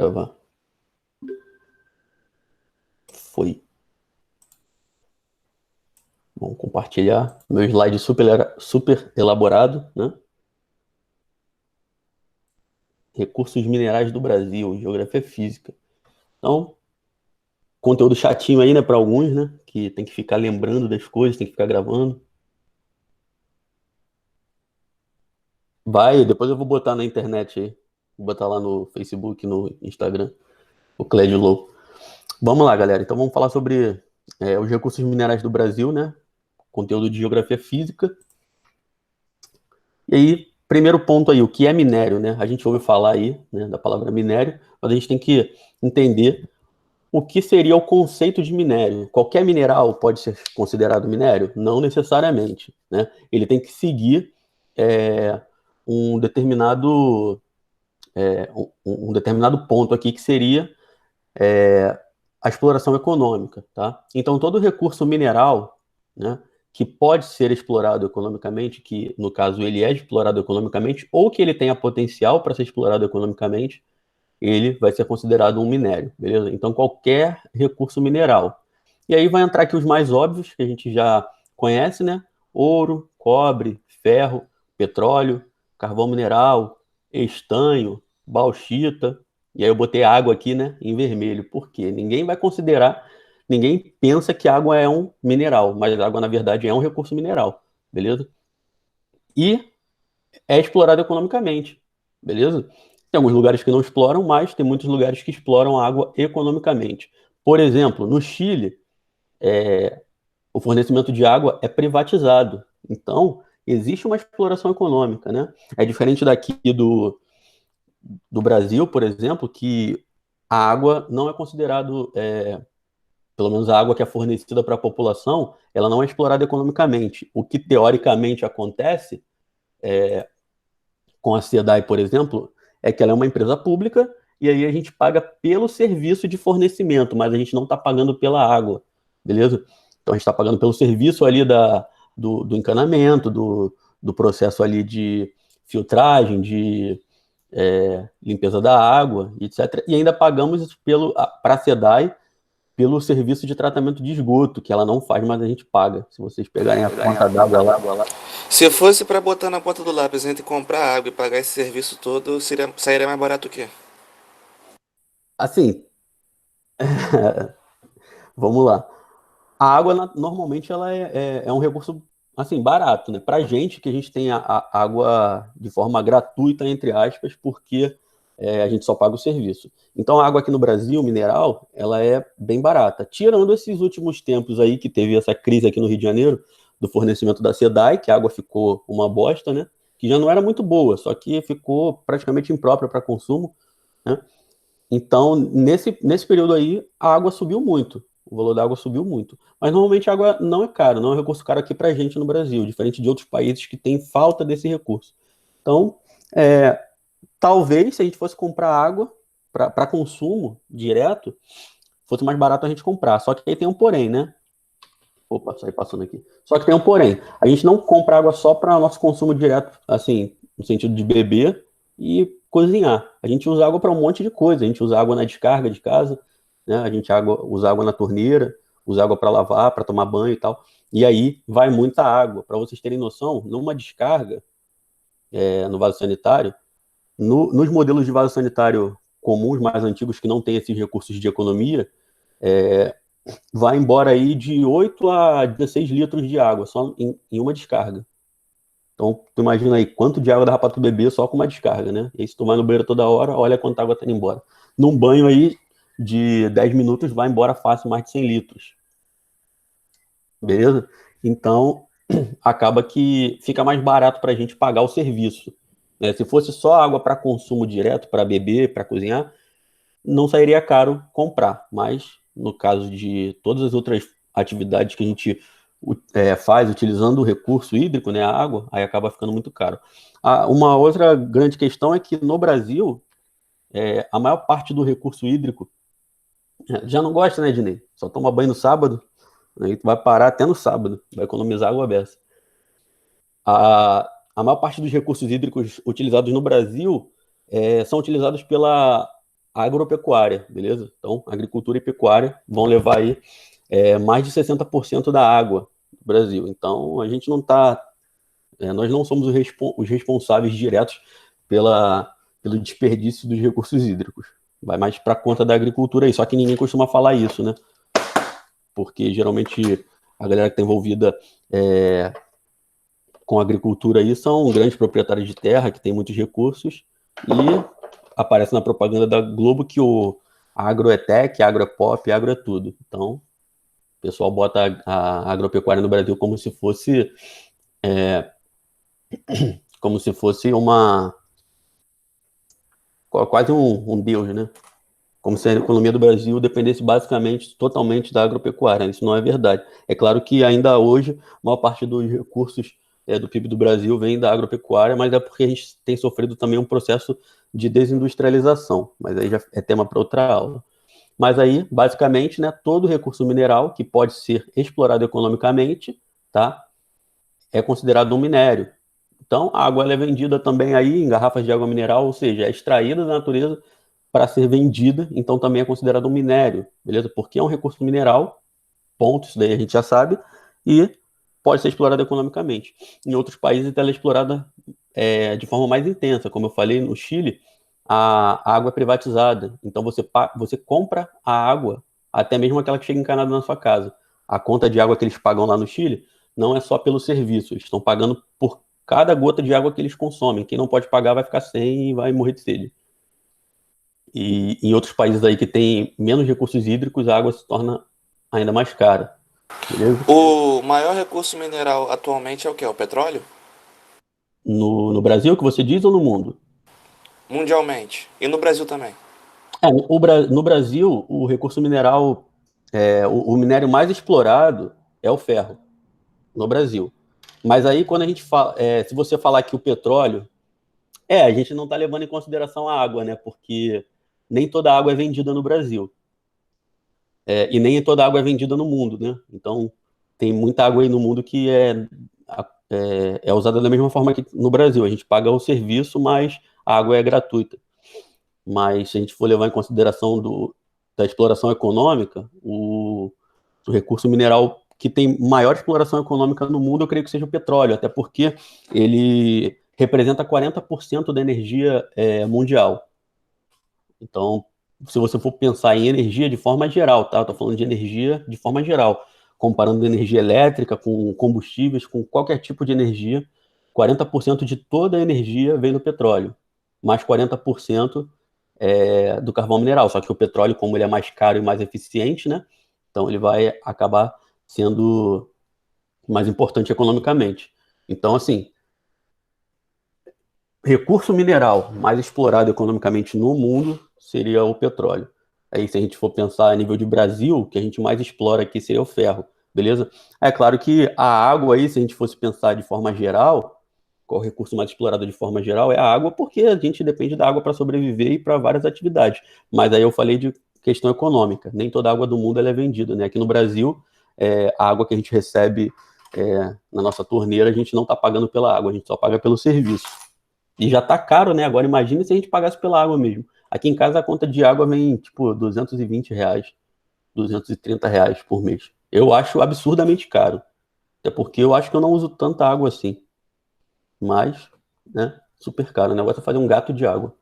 Gravar. Foi. Vamos compartilhar meu slide super elaborado, né? Recursos minerais do Brasil, geografia física. Então, conteúdo chatinho aí, né, para alguns, né? Que tem que ficar lembrando das coisas, tem que ficar gravando. Depois eu vou botar na internet aí. Vou botar lá no Facebook, no Instagram, o Clédio Low. Vamos lá, galera. Então vamos falar sobre os recursos minerais do Brasil, né? Conteúdo de geografia física. E aí, primeiro ponto aí, o que é minério, né? A gente ouve falar aí, né, da palavra minério, mas a gente tem que entender o que seria o conceito de minério. Qualquer mineral pode ser considerado minério? Não necessariamente, né? Ele tem que seguir é, um determinado um determinado ponto aqui que seria a exploração econômica, tá? Então todo recurso mineral, né, que pode ser explorado economicamente, que no caso ele é explorado economicamente, ou que ele tenha potencial para ser explorado economicamente, ele vai ser considerado um minério, beleza? Então qualquer recurso mineral. E aí vai entrar aqui os mais óbvios, que a gente já conhece, né? Ouro, cobre, ferro, petróleo, carvão mineral, estanho, bauxita. E aí eu botei água aqui, né, em vermelho. Por quê? Ninguém vai considerar, ninguém pensa que água é um mineral, mas a água, na verdade, é um recurso mineral, beleza? E é explorado economicamente, beleza? Tem alguns lugares que não exploram, mas tem muitos lugares que exploram a água economicamente. Por exemplo, no Chile, o fornecimento de água é privatizado. Então, existe uma exploração econômica, né? É diferente daqui do Brasil, por exemplo, que a água não é considerado, pelo menos a água que é fornecida para a população, ela não é explorada economicamente. O que teoricamente acontece com a SEDAI, por exemplo, é que ela é uma empresa pública e aí a gente paga pelo serviço de fornecimento, mas a gente não está pagando pela água, beleza? Então a gente está pagando pelo serviço ali do encanamento, do processo ali de filtragem, de limpeza da água, etc. E ainda pagamos para a SEDAI pelo serviço de tratamento de esgoto, que ela não faz, mas a gente paga. Se vocês pegarem a conta d'água lá, Se fosse para botar na ponta do lápis entre comprar água e pagar esse serviço todo, sairia mais barato o quê? assim, vamos lá. A água, normalmente, ela é um recurso, assim, barato, né? Pra gente, que a gente tem a água de forma gratuita, entre aspas, porque a gente só paga o serviço. Então, a água aqui no Brasil, mineral, ela é bem barata. Tirando esses últimos tempos aí, que teve essa crise aqui no Rio de Janeiro, do fornecimento da SEDAI, que a água ficou uma bosta, né? Que já não era muito boa, só que ficou praticamente imprópria para consumo, né? Então, nesse período aí, a água subiu muito. O valor da água subiu muito. Mas normalmente a água não é cara, não é um recurso caro aqui pra gente no Brasil, diferente de outros países que têm falta desse recurso. Então, é, talvez se a gente fosse comprar água para consumo direto, fosse mais barato a gente comprar. Só que aí tem um porém, né? Opa, saí passando aqui. Só que tem um porém. A gente não compra água só para nosso consumo direto, assim, no sentido de beber e cozinhar. A gente usa água para um monte de coisa. A gente usa água na descarga de casa, né? Usa água na torneira, usa água para lavar, para tomar banho e tal. E aí vai muita água. Para vocês terem noção, numa descarga no vaso sanitário, nos modelos de vaso sanitário comuns, mais antigos, que não têm esses recursos de economia, vai embora aí de 8 a 16 litros de água só em uma descarga. Então, tu imagina aí quanto de água dá para tu beber só com uma descarga, né? E aí, se tu vai no banheiro toda hora, olha quanta água tá indo embora. Num banho aí de 10 minutos, vai embora fácil mais de 100 litros, beleza? Então, acaba que fica mais barato para a gente pagar o serviço, né? Se fosse só água para consumo direto, para beber, para cozinhar, não sairia caro comprar, mas no caso de todas as outras atividades que a gente faz utilizando o recurso hídrico, né, a água, aí acaba ficando muito caro. Uma outra grande questão é que no Brasil, a maior parte do recurso hídrico já não gosta, né, Dinei? Só toma banho no sábado, aí tu vai parar até no sábado, vai economizar água beça. A maior parte dos recursos hídricos utilizados no Brasil são utilizados pela agropecuária, beleza? Então, agricultura e pecuária vão levar aí mais de 60% da água do Brasil. Então, a gente não está, nós não somos os responsáveis diretos pelo desperdício dos recursos hídricos. Vai mais para conta da agricultura aí, só que ninguém costuma falar isso, né? Porque geralmente a galera que está envolvida com a agricultura aí são grandes proprietários de terra que têm muitos recursos e aparece na propaganda da Globo que o agro é tech, agro é pop, agro é tudo. Então, o pessoal bota a agropecuária no Brasil como se fosse uma quase um deus, né? Como se a economia do Brasil dependesse basicamente, totalmente da agropecuária. Isso não é verdade. É claro que ainda hoje, a maior parte dos recursos do PIB do Brasil vem da agropecuária, mas é porque a gente tem sofrido também um processo de desindustrialização. Mas aí já é tema para outra aula. Mas aí, basicamente, né, todo recurso mineral que pode ser explorado economicamente, tá, é considerado um minério. Então, a água ela é vendida também aí em garrafas de água mineral, ou seja, é extraída da natureza para ser vendida, então também é considerado um minério, beleza? Porque é um recurso mineral, ponto, isso daí a gente já sabe, e pode ser explorado economicamente. Em outros países ela é explorada de forma mais intensa, como eu falei, no Chile, a água é privatizada, então você compra a água, até mesmo aquela que chega encanada na sua casa. A conta de água que eles pagam lá no Chile não é só pelo serviço, eles estão pagando por cada gota de água que eles consomem. Quem não pode pagar vai ficar sem e vai morrer de sede. E em outros países aí que tem menos recursos hídricos, a água se torna ainda mais cara, beleza? O maior recurso mineral atualmente é o quê? O petróleo? No Brasil, que você diz, ou no mundo? Mundialmente. E no Brasil também. No Brasil, o recurso mineral, o minério mais explorado é o ferro, no Brasil. Mas aí, quando a gente fala, se você falar que o petróleo, a gente não está levando em consideração a água, né? Porque nem toda água é vendida no Brasil. E nem toda água é vendida no mundo, né? Então, tem muita água aí no mundo que é usada da mesma forma que no Brasil. A gente paga o serviço, mas a água é gratuita. Mas se a gente for levar em consideração da exploração econômica, o recurso mineral que tem maior exploração econômica no mundo, eu creio que seja o petróleo, até porque ele representa 40% da energia mundial. Então, se você for pensar em energia de forma geral, tá? Eu tô falando de energia de forma geral, comparando energia elétrica com combustíveis, com qualquer tipo de energia, 40% de toda a energia vem do petróleo, mais 40% do carvão mineral. Só que o petróleo, como ele é mais caro e mais eficiente, né? Então ele vai acabar sendo mais importante economicamente. Então, assim, recurso mineral mais explorado economicamente no mundo seria o petróleo. Aí, se a gente for pensar a nível de Brasil, o que a gente mais explora aqui seria o ferro, beleza? É claro que a água aí, se a gente fosse pensar de forma geral, qual o recurso mais explorado de forma geral é a água, porque a gente depende da água para sobreviver e para várias atividades. Mas aí eu falei de questão econômica. Nem toda a água do mundo ela é vendida, né? Aqui no Brasil, a água que a gente recebe na nossa torneira, a gente não está pagando pela água, a gente só paga pelo serviço. E já tá caro, né? Agora imagine se a gente pagasse pela água mesmo. Aqui em casa a conta de água vem, tipo, R$ 220, R$ 230 por mês. Eu acho absurdamente caro. Até porque eu acho que eu não uso tanta água assim. Mas, né, super caro. O negócio é fazer um gato de água.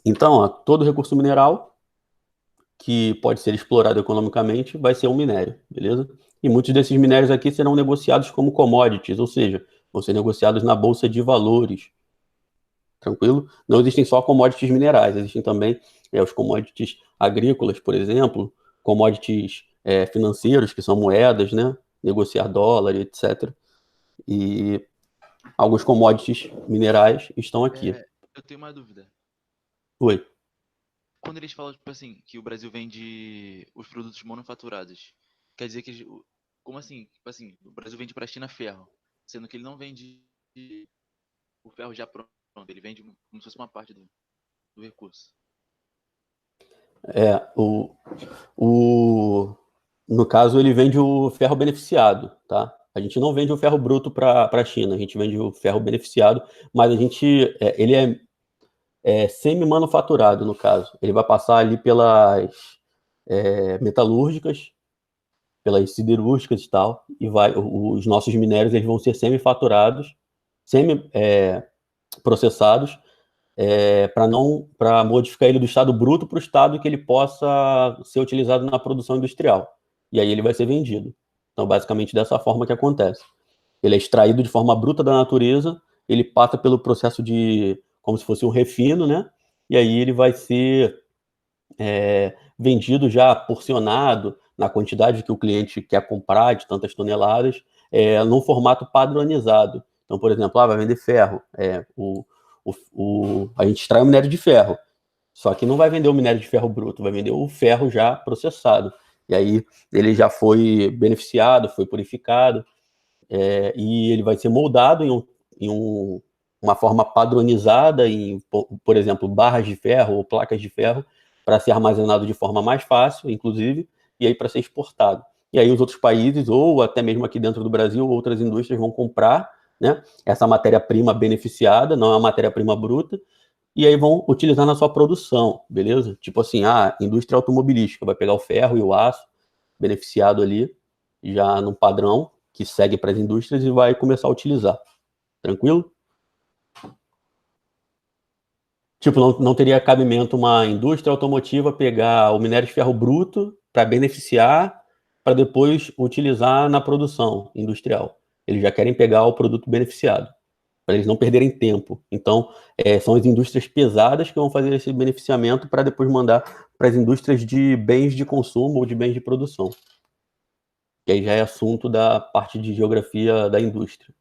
Então, ó, todo recurso mineral que pode ser explorado economicamente vai ser um minério, beleza? E muitos desses minérios aqui serão negociados como commodities, ou seja, vão ser negociados na bolsa de valores. Tranquilo? Não existem só commodities minerais, existem também os commodities agrícolas, por exemplo, commodities financeiros, que são moedas, né? Negociar dólar, etc. E alguns commodities minerais estão aqui. Eu tenho uma dúvida. Oi. Quando eles falam, tipo assim, que o Brasil vende os produtos manufaturados, quer dizer que, como assim? Tipo assim, o Brasil vende para a China ferro, sendo que ele não vende o ferro já pronto, ele vende como se fosse uma parte do recurso. É, no caso, ele vende o ferro beneficiado, tá? A gente não vende o ferro bruto para a China, a gente vende o ferro beneficiado, mas a gente, ele é semi-manufaturado, no caso. Ele vai passar ali pelas metalúrgicas, pelas siderúrgicas e tal, e os nossos minérios eles vão ser semi-faturados, semi-processados, para modificar ele do estado bruto para o estado que ele possa ser utilizado na produção industrial. E aí ele vai ser vendido. Então, basicamente, dessa forma que acontece. Ele é extraído de forma bruta da natureza, ele passa pelo processo de, como se fosse um refino, né? E aí ele vai ser vendido já porcionado, na quantidade que o cliente quer comprar, de tantas toneladas, num formato padronizado. Então, por exemplo, vai vender ferro. A gente extrai o minério de ferro, só que não vai vender o minério de ferro bruto, vai vender o ferro já processado. E aí ele já foi beneficiado, foi purificado, e ele vai ser moldado uma forma padronizada, por exemplo, barras de ferro ou placas de ferro, para ser armazenado de forma mais fácil, inclusive, e aí para ser exportado. E aí os outros países, ou até mesmo aqui dentro do Brasil, outras indústrias vão comprar, né, essa matéria-prima beneficiada, não é uma matéria-prima bruta, e aí vão utilizar na sua produção, beleza? Tipo assim, a indústria automobilística vai pegar o ferro e o aço beneficiado ali, já num padrão que segue para as indústrias e vai começar a utilizar. Tranquilo? Tipo, não teria cabimento uma indústria automotiva pegar o minério de ferro bruto para beneficiar, para depois utilizar na produção industrial. Eles já querem pegar o produto beneficiado, para eles não perderem tempo. Então, são as indústrias pesadas que vão fazer esse beneficiamento para depois mandar para as indústrias de bens de consumo ou de bens de produção. Que aí já é assunto da parte de geografia da indústria.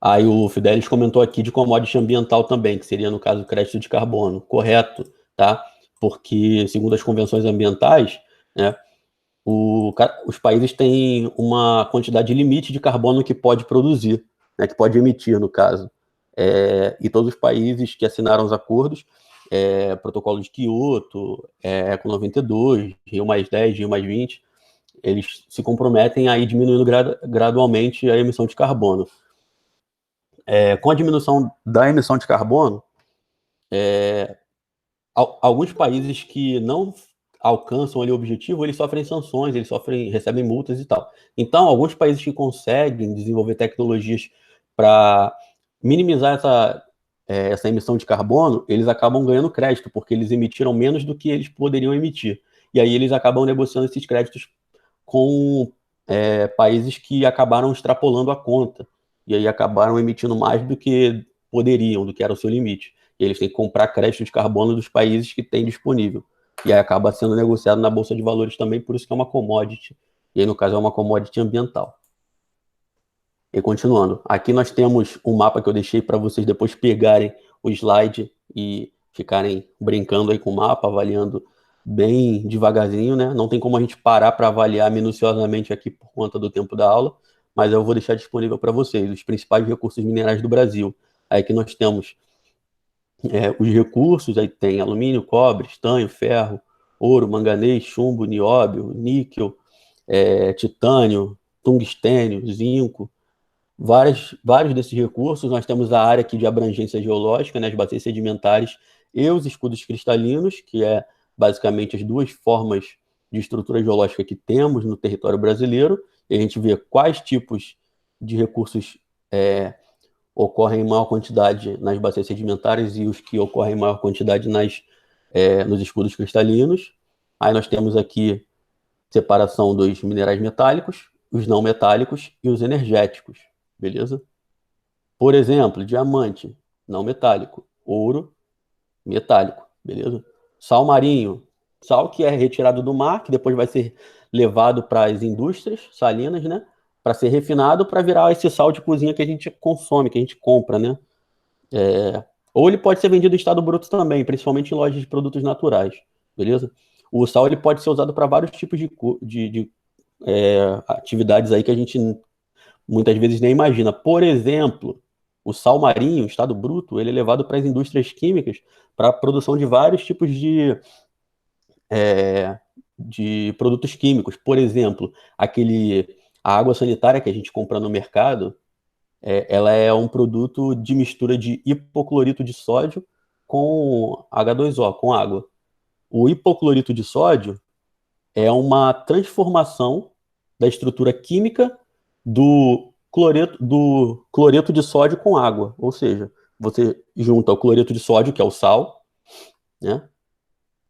Aí o Fidelis comentou aqui de commodity ambiental também, que seria, no caso, o crédito de carbono. Correto, tá? Porque, segundo as convenções ambientais, né, os países têm uma quantidade limite de carbono que pode produzir, né, que pode emitir, no caso. E todos os países que assinaram os acordos, Protocolo de Quioto, Eco 92, Rio+10, Rio+20, eles se comprometem a ir diminuindo gradualmente a emissão de carbono. Com a diminuição da emissão de carbono, alguns países que não alcançam ali o objetivo, eles sofrem sanções, recebem multas e tal. Então, alguns países que conseguem desenvolver tecnologias para minimizar essa emissão de carbono, eles acabam ganhando crédito, porque eles emitiram menos do que eles poderiam emitir. E aí eles acabam negociando esses créditos com países que acabaram extrapolando a conta. E aí acabaram emitindo mais do que poderiam, do que era o seu limite. E eles têm que comprar crédito de carbono dos países que têm disponível. E aí acaba sendo negociado na Bolsa de Valores também, por isso que é uma commodity. E aí, no caso, é uma commodity ambiental. E continuando, aqui nós temos um mapa que eu deixei para vocês depois pegarem o slide e ficarem brincando aí com o mapa, avaliando bem devagarzinho, né? Não tem como a gente parar para avaliar minuciosamente aqui por conta do tempo da aula, mas eu vou deixar disponível para vocês os principais recursos minerais do Brasil. Aí que nós temos os recursos, aí tem alumínio, cobre, estanho, ferro, ouro, manganês, chumbo, nióbio, níquel, titânio, tungstênio, zinco, vários desses recursos. Nós temos a área aqui de abrangência geológica, né, as bacias sedimentares e os escudos cristalinos, que é basicamente as duas formas de estrutura geológica que temos no território brasileiro, e a gente vê quais tipos de recursos ocorrem em maior quantidade nas bacias sedimentares e os que ocorrem em maior quantidade nos escudos cristalinos. Aí nós temos aqui separação dos minerais metálicos, os não metálicos e os energéticos, beleza? Por exemplo, diamante, não metálico, ouro, metálico, beleza? Sal marinho, sal que é retirado do mar, que depois vai ser levado para as indústrias salinas, né? Para ser refinado, para virar esse sal de cozinha que a gente consome, que a gente compra, né? Ou ele pode ser vendido em estado bruto também, principalmente em lojas de produtos naturais, beleza? O sal ele pode ser usado para vários tipos de atividades aí que a gente muitas vezes nem imagina. Por exemplo, o sal marinho, em estado bruto, ele é levado para as indústrias químicas para a produção de vários tipos de produtos químicos. Por exemplo, aquele A água sanitária que a gente compra no mercado, ela é um produto de mistura de hipoclorito de sódio com H2O, com água. O hipoclorito de sódio é uma transformação da estrutura química do cloreto de sódio com água. Ou seja, você junta o cloreto de sódio, que é o sal, né?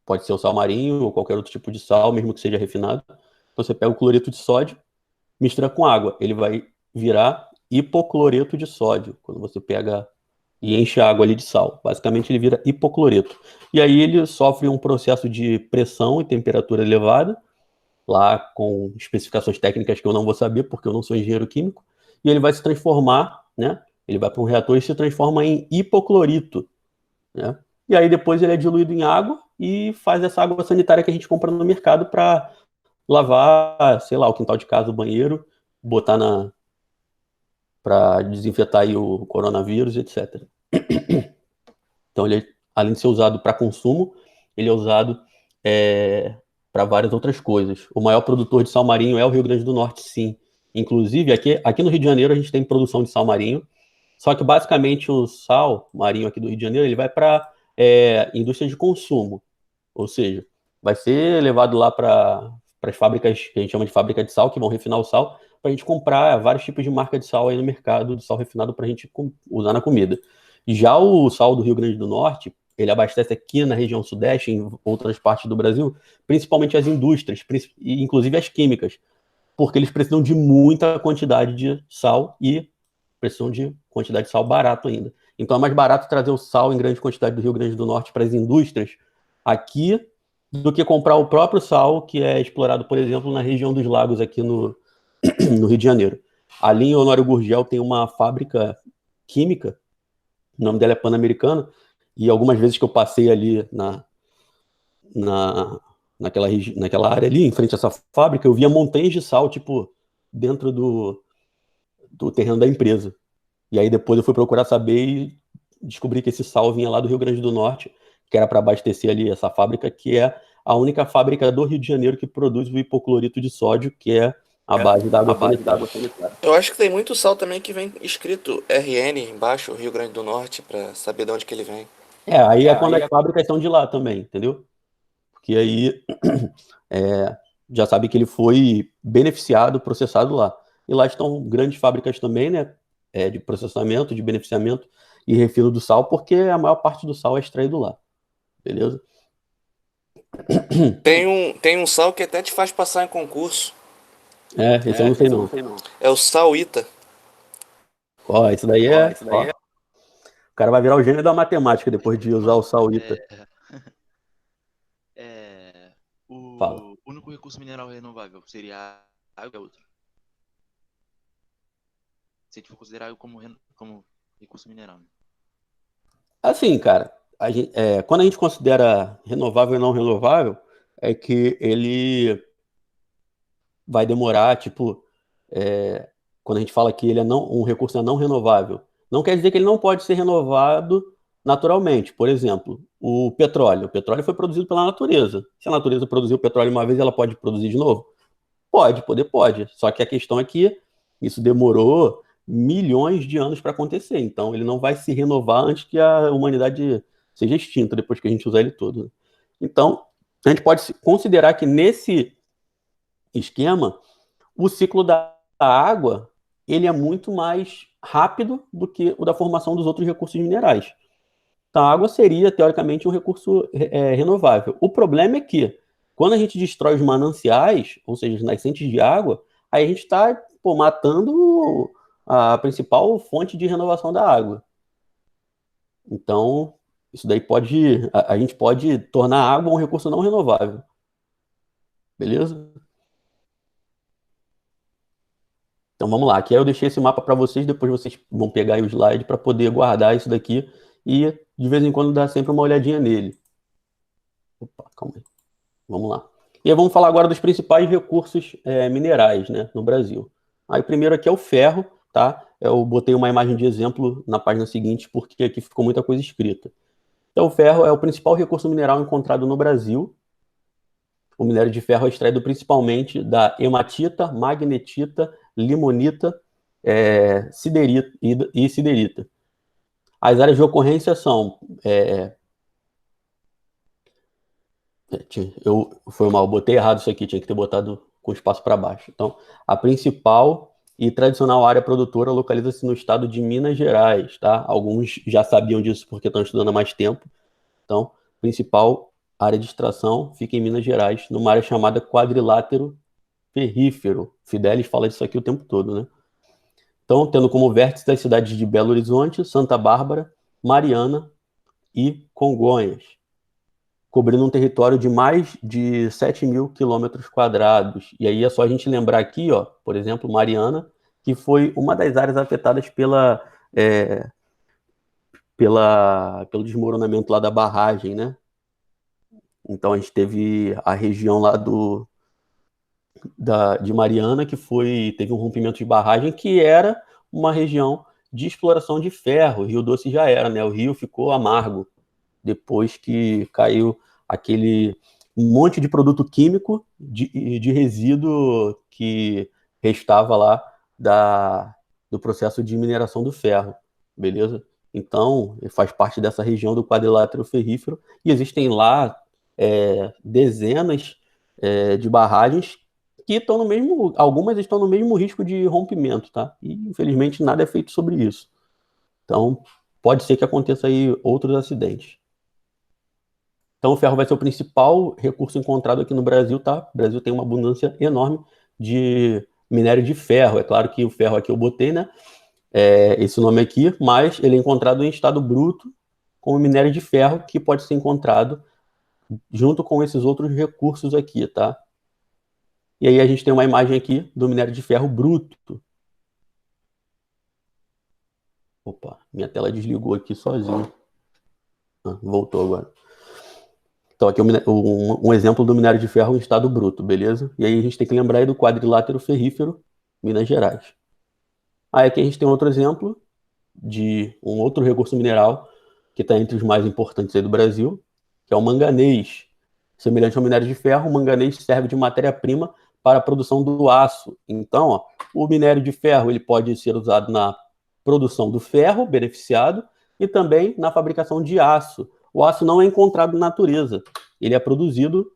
Pode ser o sal marinho ou qualquer outro tipo de sal, mesmo que seja refinado. Então você pega o cloreto de sódio, mistura com água. Ele vai virar hipocloreto de sódio, quando você pega e enche a água ali de sal. Basicamente ele vira hipocloreto. E aí ele sofre um processo de pressão e temperatura elevada, lá com especificações técnicas que eu não vou saber, porque eu não sou engenheiro químico, e ele vai se transformar, né? Ele vai para um reator e se transforma em hipoclorito, né? E aí depois ele é diluído em água e faz essa água sanitária que a gente compra no mercado para lavar, sei lá, o quintal de casa, o banheiro, botar para desinfetar aí o coronavírus, etc. Então ele, além de ser usado para consumo, ele é usado para várias outras coisas. O maior produtor de sal marinho é o Rio Grande do Norte, sim. Inclusive, aqui no Rio de Janeiro a gente tem produção de sal marinho, só que basicamente o sal marinho aqui do Rio de Janeiro ele vai para indústria de consumo, ou seja, vai ser levado lá para as fábricas que a gente chama de fábrica de sal, que vão refinar o sal, para a gente comprar vários tipos de marca de sal aí no mercado, de sal refinado para a gente usar na comida. Já o sal do Rio Grande do Norte, ele abastece aqui na região sudeste, em outras partes do Brasil, principalmente as indústrias, inclusive as químicas, porque eles precisam de muita quantidade de sal e precisam de quantidade de sal barato ainda. Então é mais barato trazer o sal em grande quantidade do Rio Grande do Norte para as indústrias aqui do que comprar o próprio sal que é explorado, por exemplo, na região dos lagos aqui no Rio de Janeiro. Ali em Honório Gurgel tem uma fábrica química, o nome dela é Pan-Americana, e algumas vezes que eu passei ali naquela área ali, em frente a essa fábrica, eu via montanhas de sal, tipo, dentro do terreno da empresa. E aí depois eu fui procurar saber e descobri que esse sal vinha lá do Rio Grande do Norte, que era para abastecer ali essa fábrica, que é a única fábrica do Rio de Janeiro que produz o hipoclorito de sódio, que é a base da água sanitária. Eu acho que tem muito sal também que vem escrito RN embaixo, Rio Grande do Norte, pra saber de onde que ele vem. Aí é quando as fábricas são de lá também, entendeu? Porque aí já sabe que ele foi beneficiado, processado lá. E lá estão grandes fábricas também, né? De processamento, de beneficiamento e refino do sal, porque a maior parte do sal é extraído lá. Beleza? Tem um sal que até te faz passar em concurso. Esse eu não sei não. É o sal Ita. Ó, isso daí ó, o cara vai virar o gênio da matemática depois de usar o sal ITA. Fala. O único recurso mineral renovável seria a água, é outro. Se a gente for considerar água como recurso mineral, né? Assim, cara, quando a gente considera renovável e não renovável, é que ele vai demorar, tipo, quando a gente fala que ele um recurso é não renovável, não quer dizer que ele não pode ser renovado naturalmente. Por exemplo, o petróleo. O petróleo foi produzido pela natureza. Se a natureza produziu petróleo uma vez, ela pode produzir de novo? Pode. Só que a questão é que isso demorou milhões de anos para acontecer. Então, ele não vai se renovar antes que a humanidade seja extinta, depois que a gente usar ele todo. Então, a gente pode considerar que nesse esquema, o ciclo da água ele é muito mais rápido do que o da formação dos outros recursos minerais. Então, a água seria, teoricamente, um recurso renovável. O problema é que, quando a gente destrói os mananciais, ou seja, as nascentes de água, aí a gente está matando a principal fonte de renovação da água. Então, isso daí a gente pode tornar a água um recurso não renovável. Beleza? Então vamos lá, aqui eu deixei esse mapa para vocês, depois vocês vão pegar aí o slide para poder guardar isso daqui e de vez em quando dar sempre uma olhadinha nele. Opa, calma aí. Vamos lá. E aí vamos falar agora dos principais recursos minerais, né, no Brasil. Aí primeiro aqui é o ferro, tá? Eu botei uma imagem de exemplo na página seguinte porque aqui ficou muita coisa escrita. Então o ferro é o principal recurso mineral encontrado no Brasil. O minério de ferro é extraído principalmente da hematita, magnetita, limonita, siderita e siderita. As áreas de ocorrência são... Foi mal, botei errado isso aqui, tinha que ter botado com espaço para baixo. Então, a principal e tradicional área produtora localiza-se no estado de Minas Gerais, tá? Alguns já sabiam disso porque estão estudando há mais tempo. Então, principal área de extração fica em Minas Gerais, numa área chamada quadrilátero ferrífero. Fidelis fala disso aqui o tempo todo, né? Então, tendo como vértice as cidades de Belo Horizonte, Santa Bárbara, Mariana e Congonhas, cobrindo um território de mais de 7.000 quilômetros quadrados. E aí é só a gente lembrar aqui, ó, por exemplo, Mariana, que foi uma das áreas afetadas pelo desmoronamento lá da barragem, né? Então a gente teve a região lá de Mariana, que teve um rompimento de barragem, que era uma região de exploração de ferro. Rio Doce já era, né? O rio ficou amargo depois que caiu aquele monte de produto químico de resíduo que restava lá do processo de mineração do ferro, beleza? Então, faz parte dessa região do quadrilátero ferrífero e existem lá dezenas de barragens que estão no mesmo, algumas estão no mesmo risco de rompimento, tá? E infelizmente nada é feito sobre isso. Então, pode ser que aconteça aí outros acidentes. Então, o ferro vai ser o principal recurso encontrado aqui no Brasil, tá? O Brasil tem uma abundância enorme de minério de ferro. É claro que o ferro aqui eu botei, né? Esse nome aqui, mas ele é encontrado em estado bruto como minério de ferro, que pode ser encontrado junto com esses outros recursos aqui, tá? E aí a gente tem uma imagem aqui do minério de ferro bruto. Opa, minha tela desligou aqui sozinho. Voltou agora. Então aqui é um exemplo do minério de ferro em estado bruto, beleza? E aí a gente tem que lembrar aí do quadrilátero ferrífero, Minas Gerais. Aí aqui a gente tem outro exemplo de um outro recurso mineral que está entre os mais importantes aí do Brasil, que é o manganês. Semelhante ao minério de ferro, o manganês serve de matéria-prima para a produção do aço. Então, ó, o minério de ferro ele pode ser usado na produção do ferro beneficiado e também na fabricação de aço. O aço não é encontrado na natureza, ele é produzido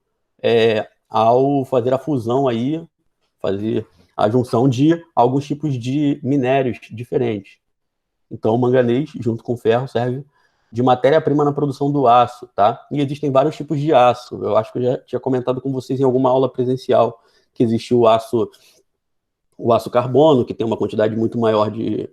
ao fazer a fusão aí, fazer a junção de alguns tipos de minérios diferentes. Então, o manganês, junto com o ferro, serve de matéria-prima na produção do aço, tá? E existem vários tipos de aço. Eu acho que eu já tinha comentado com vocês em alguma aula presencial que existe o aço carbono, que tem uma quantidade muito maior de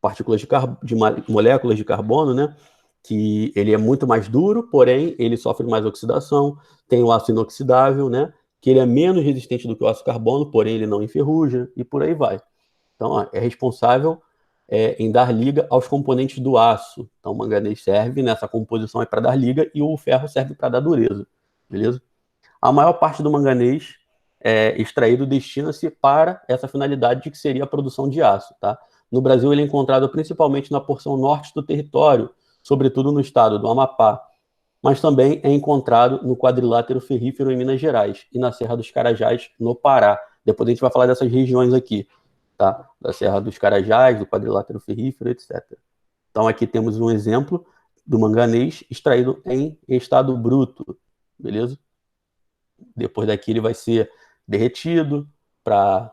partículas de moléculas de carbono, né? Que ele é muito mais duro, porém ele sofre mais oxidação. Tem o aço inoxidável, né? Que ele é menos resistente do que o aço carbono, porém ele não enferruja e por aí vai. Então, ó, é responsável em dar liga aos componentes do aço. Então, o manganês serve nessa composição para dar liga e o ferro serve para dar dureza, beleza? A maior parte do manganês extraído destina-se para essa finalidade que seria a produção de aço, tá? No Brasil, ele é encontrado principalmente na porção norte do território, sobretudo no estado do Amapá, mas também é encontrado no quadrilátero ferrífero em Minas Gerais e na Serra dos Carajás, no Pará. Depois a gente vai falar dessas regiões aqui, tá? Da Serra dos Carajás, do quadrilátero ferrífero, etc. Então aqui temos um exemplo do manganês extraído em estado bruto, beleza? Depois daqui ele vai ser derretido para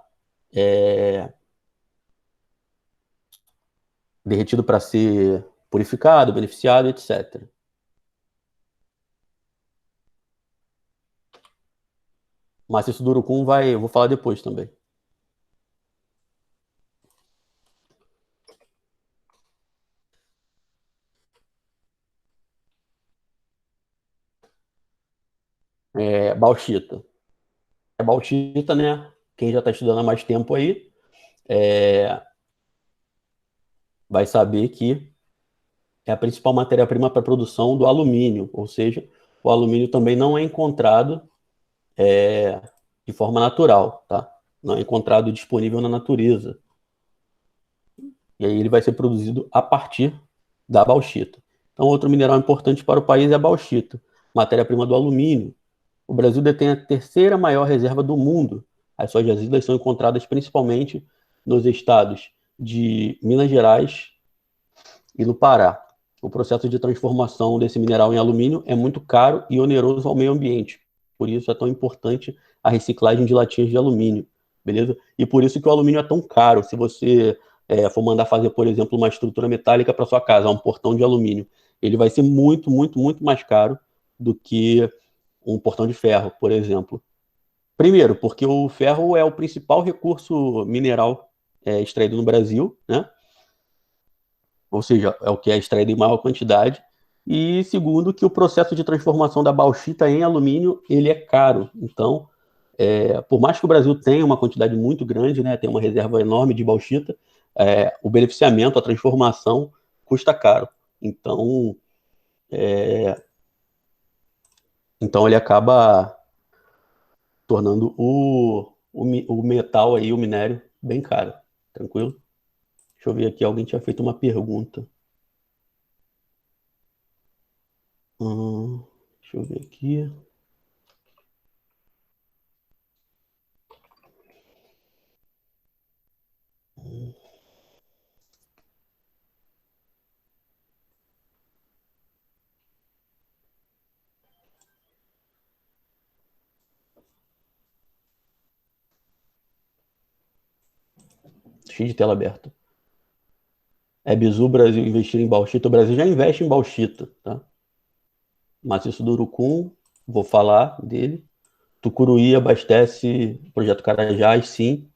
ser purificado, beneficiado, etc. Maciço do Urucum eu vou falar depois também. Bauxita. Bauxita, né? Quem já está estudando há mais tempo aí vai saber que é a principal matéria-prima para a produção do alumínio, ou seja, o alumínio também não é encontrado de forma natural, tá? Não é encontrado disponível na natureza. E aí ele vai ser produzido a partir da bauxita. Então, outro mineral importante para o país é a bauxita, matéria-prima do alumínio. O Brasil detém a terceira maior reserva do mundo As sojas jazidas são encontradas principalmente nos estados de Minas Gerais e no Pará. O processo de transformação desse mineral em alumínio é muito caro e oneroso ao meio ambiente. Por isso é tão importante a reciclagem de latinhas de alumínio, beleza? E por isso que o alumínio é tão caro. Se você for mandar fazer, por exemplo, uma estrutura metálica para sua casa, um portão de alumínio, ele vai ser muito, muito, muito mais caro do que um portão de ferro, por exemplo. Primeiro, porque o ferro é o principal recurso mineral extraído no Brasil, né? Ou seja, é o que é extraído em maior quantidade. E segundo, que o processo de transformação da bauxita em alumínio, ele é caro. Então, por mais que o Brasil tenha uma quantidade muito grande, né, tem uma reserva enorme de bauxita, o beneficiamento, a transformação, custa caro. Então, ele acaba tornando o metal aí, o minério, bem caro. Tranquilo? Deixa eu ver aqui, alguém tinha feito uma pergunta. Deixa eu ver aqui. Cheio de tela aberta. É bizu Brasil investir em bauxita. O Brasil já investe em bauxita, tá? Maciço do Urucum, vou falar dele. Tucuruí abastece o projeto Carajás, sim.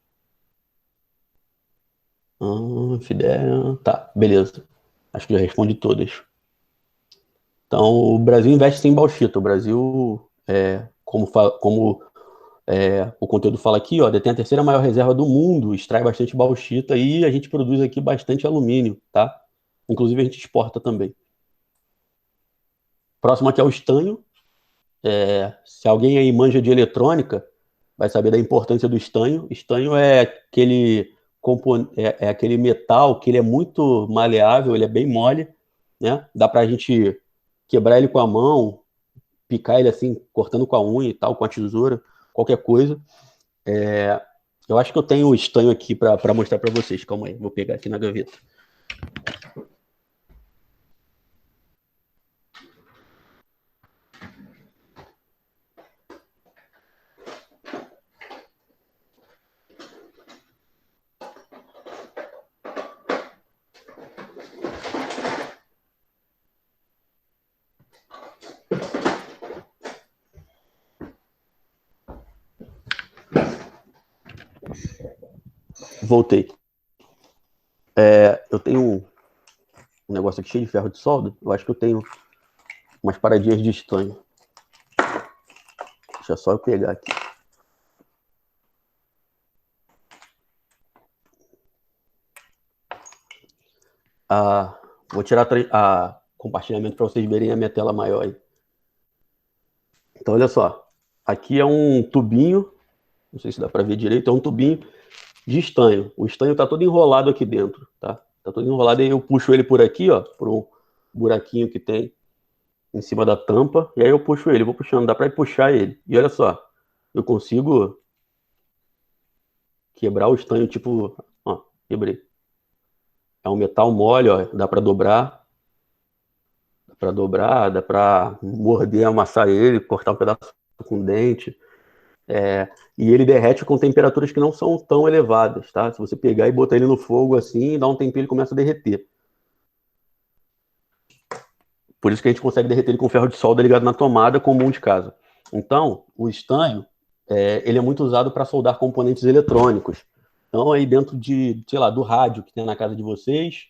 Fidel, tá, beleza. Acho que já respondi todas. Então, o Brasil investe sim em bauxita. O Brasil, como o conteúdo fala aqui, ó, detém a terceira maior reserva do mundo, extrai bastante bauxita e a gente produz aqui bastante alumínio, tá? Inclusive a gente exporta também. Próximo aqui é o estanho. Se alguém aí manja de eletrônica, vai saber da importância do estanho. Estanho é aquele metal que ele é muito maleável, ele é bem mole, né? Dá pra gente quebrar ele com a mão, picar ele assim, cortando com a unha e tal, com a tesoura, qualquer coisa. Eu acho que eu tenho o estanho aqui para mostrar para vocês. Calma aí, vou pegar aqui na gaveta. Voltei. Eu tenho um negócio aqui cheio de ferro de solda. Eu acho que eu tenho umas paradinhas de estanho. Deixa só eu pegar aqui. Vou tirar compartilhamento para vocês verem a minha tela maior aí. Então, olha só. Aqui é um tubinho. Não sei se dá para ver direito. É um tubinho de estanho. O estanho está todo enrolado aqui dentro, tá? Tá todo enrolado. Aí eu puxo ele por aqui, ó, por um buraquinho que tem em cima da tampa. E aí eu puxo ele. Vou puxando. Dá para puxar ele. E olha só. Eu consigo quebrar o estanho, tipo... Ó, quebrei. É um metal mole, ó. Dá para dobrar. Dá para morder, amassar ele, cortar um pedaço com dente. E ele derrete com temperaturas que não são tão elevadas, tá? Se você pegar e botar ele no fogo assim, dá um tempinho, ele começa a derreter. Por isso que a gente consegue derreter ele com ferro de solda ligado na tomada comum de casa. Então, o estanho, ele é muito usado para soldar componentes eletrônicos. Então, aí dentro sei lá, do rádio que tem na casa de vocês,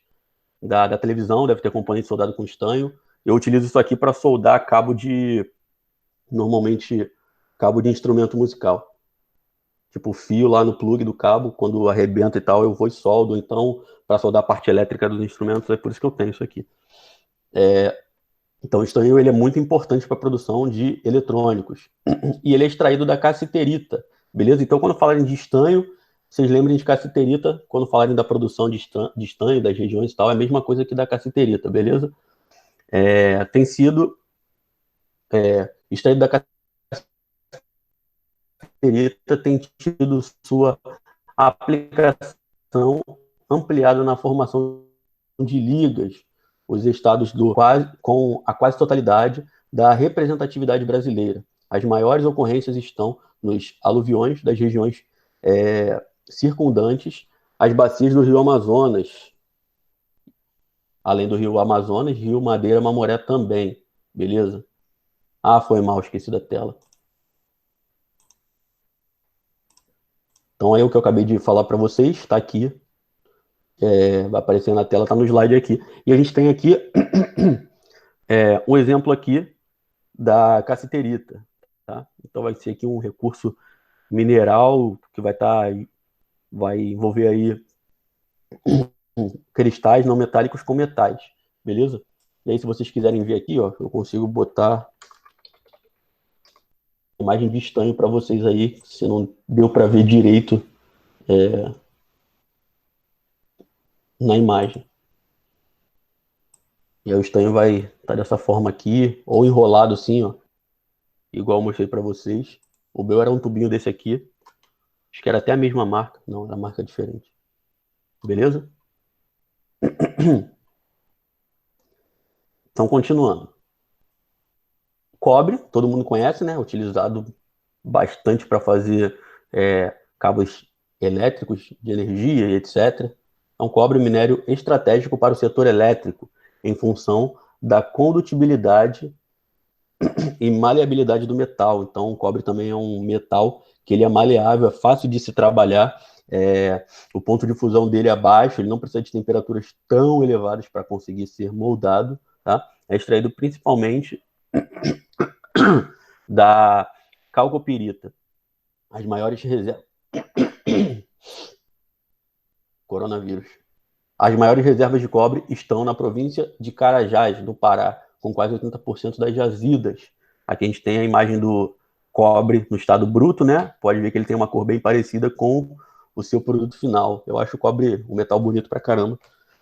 da televisão, deve ter componente soldado com estanho. Eu utilizo isso aqui para soldar normalmente, cabo de instrumento musical. Tipo, o fio lá no plug do cabo, quando arrebenta e tal, eu vou e soldo. Então, para soldar a parte elétrica dos instrumentos, é por isso que eu tenho isso aqui. Então, o estanho ele é muito importante para a produção de eletrônicos. E ele é extraído da cassiterita, beleza? Então, quando falarem de estanho, vocês lembrem de cassiterita. Quando falarem da produção de estanho, das regiões e tal, é a mesma coisa que da cassiterita, beleza? Tem sido extraído da cassiterita tem tido sua aplicação ampliada na formação de ligas, os estados com a quase totalidade da representatividade brasileira. As maiores ocorrências estão nos aluviões das regiões circundantes às bacias do Rio Amazonas, além do Rio Amazonas, Rio Madeira, Mamoré também, beleza? Ah, foi mal, esqueci da tela. Então aí o que eu acabei de falar para vocês, está aqui, vai aparecer na tela, está no slide aqui. E a gente tem aqui um exemplo aqui da cassiterita, tá? Então vai ser aqui um recurso mineral que vai envolver aí cristais não metálicos com metais, beleza? E aí se vocês quiserem ver aqui, ó, eu consigo botar imagem de estanho para vocês aí, se não deu para ver direito na imagem. E aí o estanho vai estar dessa forma aqui, ou enrolado assim, ó, igual eu mostrei para vocês. O meu era um tubinho desse aqui, acho que era até a mesma marca, não, era marca diferente. Beleza? Então, continuando. Cobre, todo mundo conhece, né? Utilizado bastante para fazer cabos elétricos de energia e etc. Então, cobre é um minério estratégico para o setor elétrico, em função da condutibilidade e maleabilidade do metal. Então, o cobre também é um metal que ele é maleável, é fácil de se trabalhar, o ponto de fusão dele é baixo, ele não precisa de temperaturas tão elevadas para conseguir ser moldado, tá? É extraído principalmente da calcopirita. As maiores reservas... Coronavírus. As maiores reservas de cobre estão na província de Carajás, no Pará, com quase 80% das jazidas. Aqui a gente tem a imagem do cobre no estado bruto, né? Pode ver que ele tem uma cor bem parecida com o seu produto final. Eu acho o cobre um metal bonito pra caramba,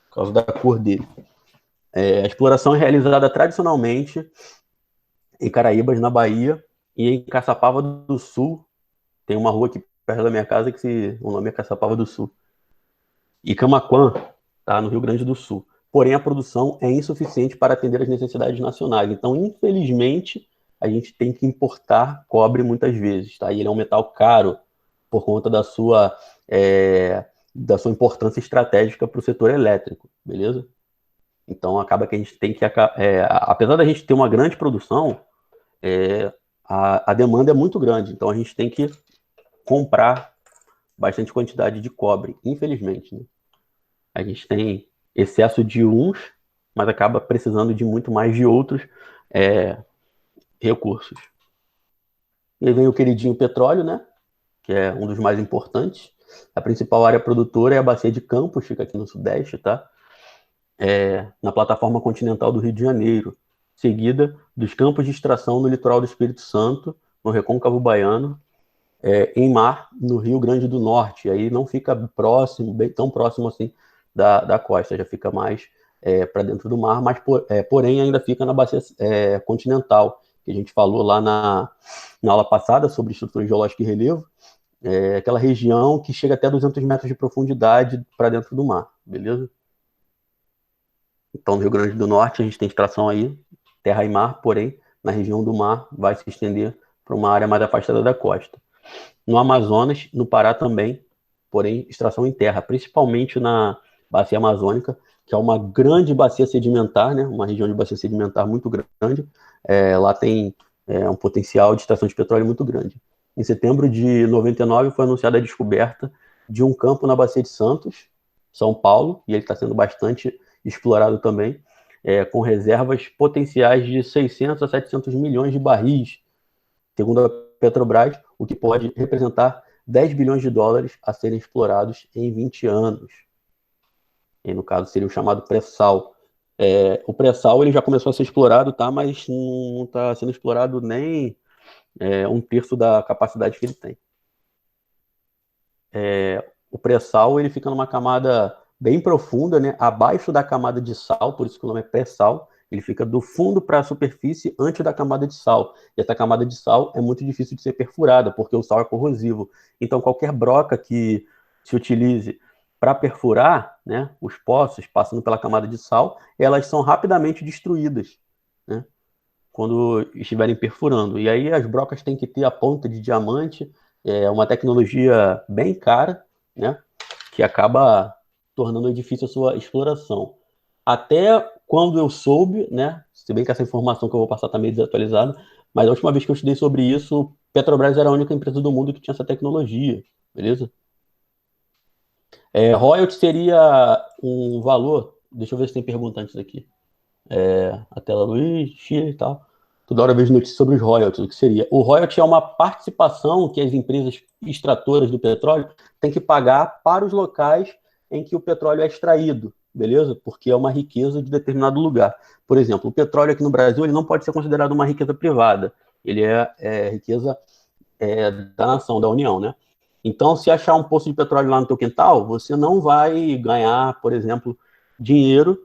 por causa da cor dele. A exploração é realizada tradicionalmente em Caraíbas, na Bahia, e em Caçapava do Sul. Tem uma rua aqui perto da minha casa que o nome é Caçapava do Sul. E Camaquã, tá, no Rio Grande do Sul. Porém, a produção é insuficiente para atender as necessidades nacionais. Então, infelizmente, a gente tem que importar cobre muitas vezes, tá? E ele é um metal caro por conta da sua importância estratégica para o setor elétrico, beleza? Então, acaba que a gente tem que... apesar da gente ter uma grande produção, a demanda é muito grande. Então, a gente tem que comprar bastante quantidade de cobre, infelizmente, né? A gente tem excesso de uns, mas acaba precisando de muito mais de outros recursos. E aí vem o queridinho petróleo, né? Que é um dos mais importantes. A principal área produtora é a Bacia de Campos, fica aqui no Sudeste, tá? Na plataforma continental do Rio de Janeiro, seguida dos campos de extração no litoral do Espírito Santo, no Recôncavo Baiano, em mar, no Rio Grande do Norte. Aí não fica próximo, tão próximo assim da costa, já fica mais para dentro do mar, mas porém ainda fica na bacia continental, que a gente falou lá na aula passada sobre estrutura geológica e relevo, aquela região que chega até 200 metros de profundidade para dentro do mar, beleza? Então, no Rio Grande do Norte, a gente tem extração aí, terra e mar, porém, na região do mar, vai se estender para uma área mais afastada da costa. No Amazonas, no Pará também, porém, extração em terra, principalmente na bacia amazônica, que é uma grande bacia sedimentar, né? Uma região de bacia sedimentar muito grande. Lá tem um potencial de extração de petróleo muito grande. Em setembro de 99, foi anunciada a descoberta de um campo na Bacia de Santos, São Paulo, e ele está sendo bastante explorado também, com reservas potenciais de 600 a 700 milhões de barris, segundo a Petrobras, o que pode representar 10 bilhões de dólares a serem explorados em 20 anos. E, no caso, seria o chamado pré-sal. O pré-sal ele já começou a ser explorado, tá? Mas não está sendo explorado nem um terço da capacidade que ele tem. O pré-sal ele fica numa camada bem profunda, né? Abaixo da camada de sal, por isso que o nome é pré-sal, Ele fica do fundo para a superfície antes da camada de sal. E essa camada de sal é muito difícil de ser perfurada, porque o sal é corrosivo. Então, qualquer broca que se utilize para perfurar, né, os poços, passando pela camada de sal, elas são rapidamente destruídas, né, quando estiverem perfurando. E aí as brocas têm que ter a ponta de diamante, é uma tecnologia bem cara, né, que acaba tornando difícil a sua exploração. Até quando eu soube, né, se bem que essa informação que eu vou passar está meio desatualizada, mas a última vez que eu estudei sobre isso, Petrobras era a única empresa do mundo que tinha essa tecnologia, beleza? Royalty seria um valor, deixa eu ver se tem pergunta antes aqui. A tela Luiz, Chile e tal. Toda hora eu vejo notícias sobre os royalties, o que seria. O royalty é uma participação que as empresas extratoras do petróleo têm que pagar para os locais em que o petróleo é extraído, beleza? Porque é uma riqueza de determinado lugar. Por exemplo, o petróleo aqui no Brasil ele não pode ser considerado uma riqueza privada. Ele é riqueza da nação, da União, né? Então, se achar um poço de petróleo lá no teu quintal, você não vai ganhar, por exemplo, dinheiro,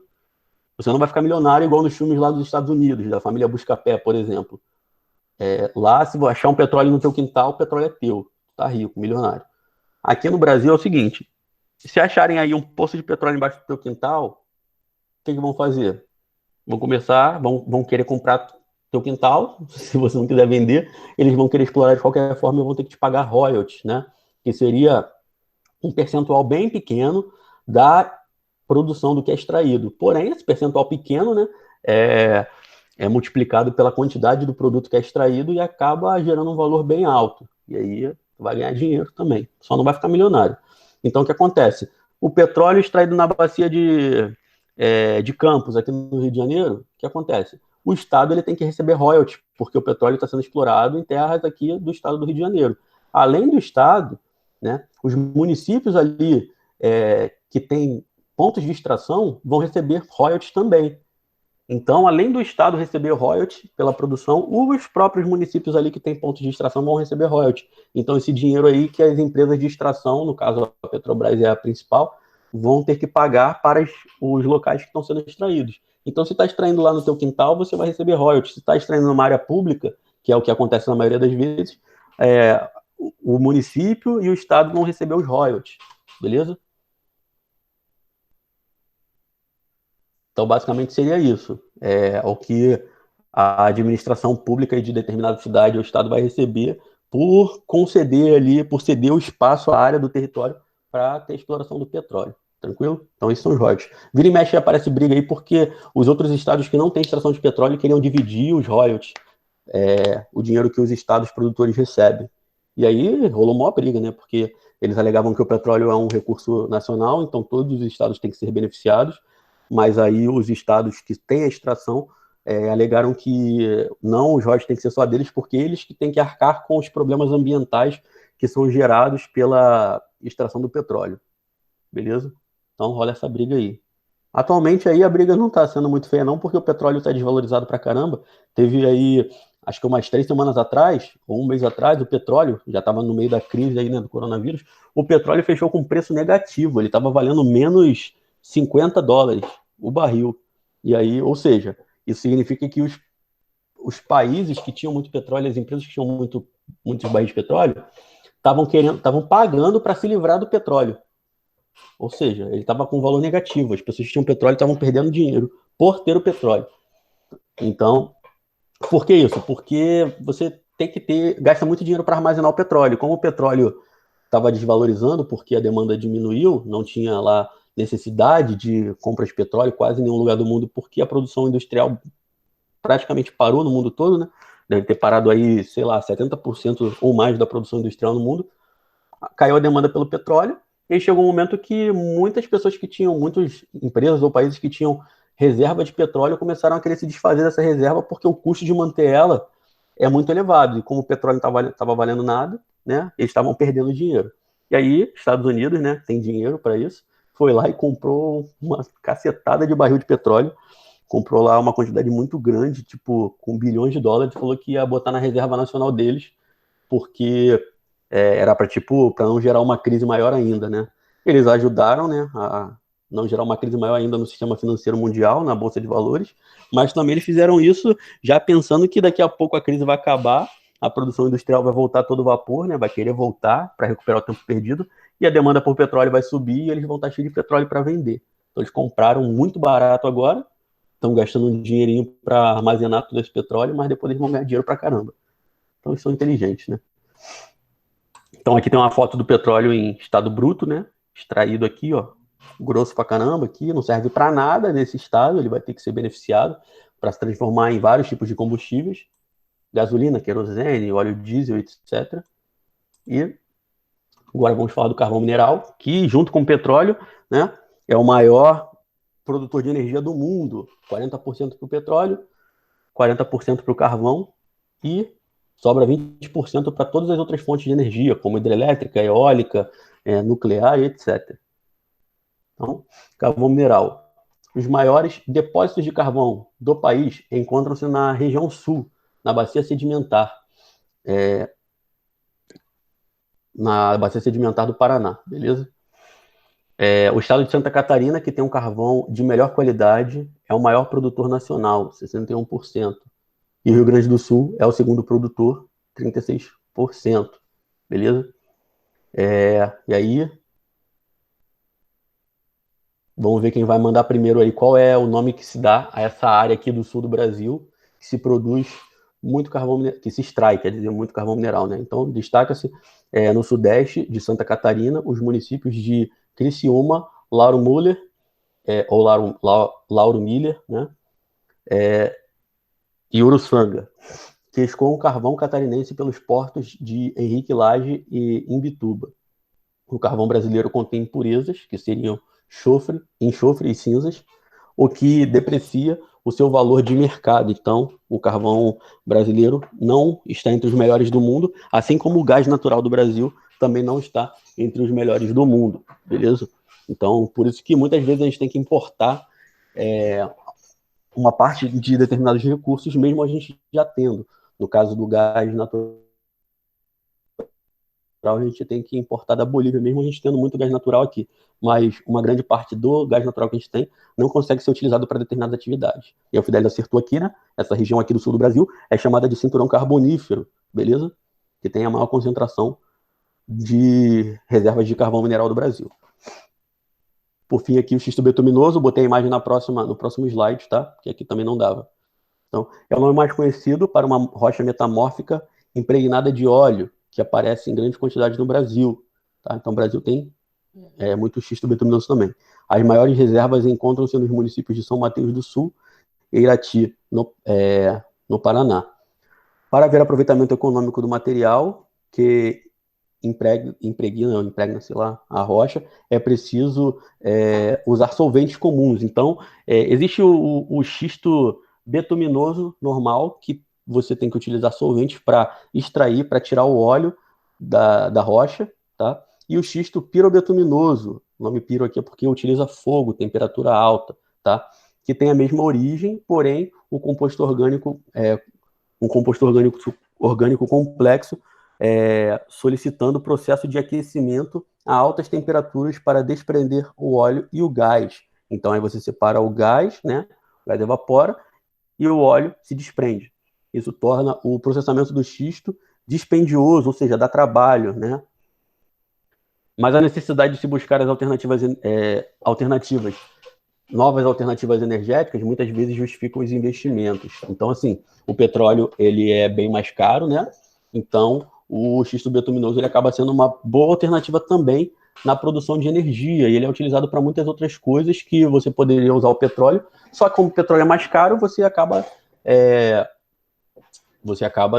você não vai ficar milionário igual nos filmes lá dos Estados Unidos, da família Buscapé, por exemplo. Lá, se você achar um petróleo no teu quintal, o petróleo é teu, tá rico, milionário. Aqui no Brasil é o seguinte, se acharem aí um poço de petróleo embaixo do teu quintal, o que vão fazer? Vão querer comprar teu quintal, se você não quiser vender, eles vão querer explorar de qualquer forma e vão ter que te pagar royalties, né? Que seria um percentual bem pequeno da produção do que é extraído. Porém, esse percentual pequeno, né, é multiplicado pela quantidade do produto que é extraído e acaba gerando um valor bem alto. E aí vai ganhar dinheiro também, só não vai ficar milionário. Então, o que acontece? O petróleo extraído na bacia de Campos, aqui no Rio de Janeiro, o que acontece? O Estado ele tem que receber royalties, porque o petróleo está sendo explorado em terras aqui do Estado do Rio de Janeiro. Além do Estado, né, os municípios ali que têm pontos de extração vão receber royalties também. Então, além do Estado receber royalties pela produção, os próprios municípios ali que têm pontos de extração vão receber royalties. Então, esse dinheiro aí que as empresas de extração, no caso a Petrobras é a principal, vão ter que pagar para os locais que estão sendo extraídos. Então, se está extraindo lá no teu quintal, você vai receber royalties. Se está extraindo numa área pública, que é o que acontece na maioria das vezes, o município e o Estado vão receber os royalties, beleza? Então, basicamente, seria isso. O que a administração pública de determinada cidade ou estado vai receber por conceder ali, por ceder o espaço, a área do território para ter exploração do petróleo. Tranquilo? Então, esses são os royalties. Vira e mexe aparece briga aí porque os outros estados que não têm extração de petróleo queriam dividir os royalties, o dinheiro que os estados produtores recebem. E aí rolou uma briga, né? Porque eles alegavam que o petróleo é um recurso nacional, então todos os estados têm que ser beneficiados, mas aí os estados que têm a extração alegaram que não, os royalties têm que ser só deles, porque eles que têm que arcar com os problemas ambientais que são gerados pela extração do petróleo. Beleza? Então rola essa briga aí. Atualmente aí a briga não está sendo muito feia não, porque o petróleo está desvalorizado pra caramba. Teve aí, acho que umas 3 semanas atrás, ou um mês atrás, o petróleo, já estava no meio da crise aí, né, do coronavírus, o petróleo fechou com preço negativo, ele estava valendo menos $50 o barril. E aí, ou seja, isso significa que os países que tinham muito petróleo, as empresas que tinham muitos barris de petróleo, estavam pagando para se livrar do petróleo. Ou seja, ele estava com um valor negativo. As pessoas que tinham petróleo estavam perdendo dinheiro por ter o petróleo. Então, por que isso? Porque você tem que gasta muito dinheiro para armazenar o petróleo. Como o petróleo estava desvalorizando porque a demanda diminuiu, não tinha lá necessidade de compra de petróleo quase em nenhum lugar do mundo, porque a produção industrial praticamente parou no mundo todo, né? Deve ter parado aí, sei lá, 70% ou mais da produção industrial no mundo. Caiu a demanda pelo petróleo, e aí chegou um momento que muitas pessoas que tinham, muitas empresas ou países que tinham reserva de petróleo começaram a querer se desfazer dessa reserva porque o custo de manter ela é muito elevado. E como o petróleo não estava valendo nada, né, eles estavam perdendo dinheiro. E aí, Estados Unidos, né, tem dinheiro para isso, foi lá e comprou uma cacetada de barril de petróleo, comprou lá uma quantidade muito grande, tipo, com bilhões de dólares, falou que ia botar na reserva nacional deles, porque era para não gerar uma crise maior ainda, né? Eles ajudaram, né, não gerar uma crise maior ainda no sistema financeiro mundial, na Bolsa de Valores, mas também eles fizeram isso já pensando que daqui a pouco a crise vai acabar, a produção industrial vai voltar a todo vapor, né? Vai querer voltar para recuperar o tempo perdido, e a demanda por petróleo vai subir e eles vão estar cheios de petróleo para vender. Então eles compraram muito barato agora, estão gastando um dinheirinho para armazenar todo esse petróleo, mas depois eles vão ganhar dinheiro para caramba. Então eles são inteligentes, né? Então aqui tem uma foto do petróleo em estado bruto, né? Extraído aqui, ó, grosso pra caramba aqui, não serve para nada nesse estado, ele vai ter que ser beneficiado para se transformar em vários tipos de combustíveis, gasolina, querosene, óleo diesel, etc. E agora vamos falar do carvão mineral, que junto com o petróleo, né, é o maior produtor de energia do mundo, 40% para o petróleo, 40% para o carvão e sobra 20% para todas as outras fontes de energia, como hidrelétrica, eólica, nuclear, etc. Então, carvão mineral. Os maiores depósitos de carvão do país encontram-se na região sul, na bacia sedimentar, do Paraná, beleza? O estado de Santa Catarina, que tem um carvão de melhor qualidade, é o maior produtor nacional, 61%. E o Rio Grande do Sul é o segundo produtor, 36%. Beleza? E aí, vamos ver quem vai mandar primeiro aí. Qual é o nome que se dá a essa área aqui do sul do Brasil, que se produz muito carvão mineral, que se extrai, quer dizer, muito carvão mineral, né? Então, destaca-se no sudeste de Santa Catarina, os municípios de Criciúma, Lauro Müller, ou Lauro Miller, né? E Uruçanga, que escoam carvão catarinense pelos portos de Henrique Lage e Imbituba. O carvão brasileiro contém impurezas, que seriam enxofre e cinzas, o que deprecia o seu valor de mercado. Então, o carvão brasileiro não está entre os melhores do mundo, assim como o gás natural do Brasil também não está entre os melhores do mundo, beleza? Então, por isso que muitas vezes a gente tem que importar uma parte de determinados recursos, mesmo a gente já tendo. No caso do gás natural, a gente tem que importar da Bolívia, mesmo a gente tendo muito gás natural aqui. Mas uma grande parte do gás natural que a gente tem não consegue ser utilizado para determinadas atividades. E o Fidelis acertou aqui, né? Essa região aqui do sul do Brasil é chamada de cinturão carbonífero, beleza? Que tem a maior concentração de reservas de carvão mineral do Brasil. Por fim, aqui o xisto betuminoso, botei a imagem no próximo slide, tá? Porque aqui também não dava. Então, é o nome mais conhecido para uma rocha metamórfica impregnada de óleo, que aparece em grande quantidade no Brasil. Tá? Então, o Brasil tem muito xisto betuminoso também. As maiores reservas encontram-se nos municípios de São Mateus do Sul e Irati, no Paraná. Para ver o aproveitamento econômico do material, que impregna, sei lá, a rocha, é preciso usar solventes comuns. Então, existe o xisto betuminoso normal, que você tem que utilizar solventes para extrair, para tirar o óleo da rocha, tá? E o xisto pirobetuminoso, o nome piro aqui é porque utiliza fogo, temperatura alta, tá? Que tem a mesma origem, porém o composto orgânico um composto orgânico complexo, solicitando o processo de aquecimento a altas temperaturas para desprender o óleo e o gás. Então aí você separa o gás, né? O gás evapora e o óleo se desprende. Isso torna o processamento do xisto dispendioso, ou seja, dá trabalho, né? Mas a necessidade de se buscar as novas alternativas energéticas, muitas vezes justificam os investimentos. Então, assim, o petróleo ele é bem mais caro, né? Então, o xisto betuminoso ele acaba sendo uma boa alternativa também na produção de energia, e ele é utilizado para muitas outras coisas que você poderia usar o petróleo, só que como o petróleo é mais caro, você acaba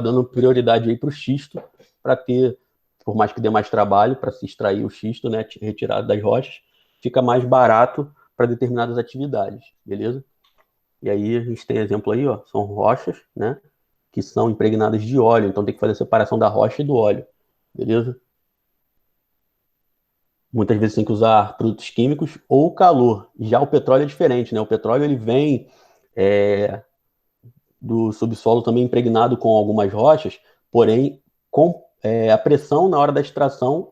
dando prioridade aí para o xisto, para ter, por mais que dê mais trabalho para se extrair o xisto, né, retirado das rochas, fica mais barato para determinadas atividades, beleza? E aí a gente tem exemplo aí, ó, são rochas, né, que são impregnadas de óleo, então tem que fazer a separação da rocha e do óleo, beleza? Muitas vezes tem que usar produtos químicos ou calor. Já o petróleo é diferente, né? O petróleo ele vem do subsolo também impregnado com algumas rochas, porém com a pressão na hora da extração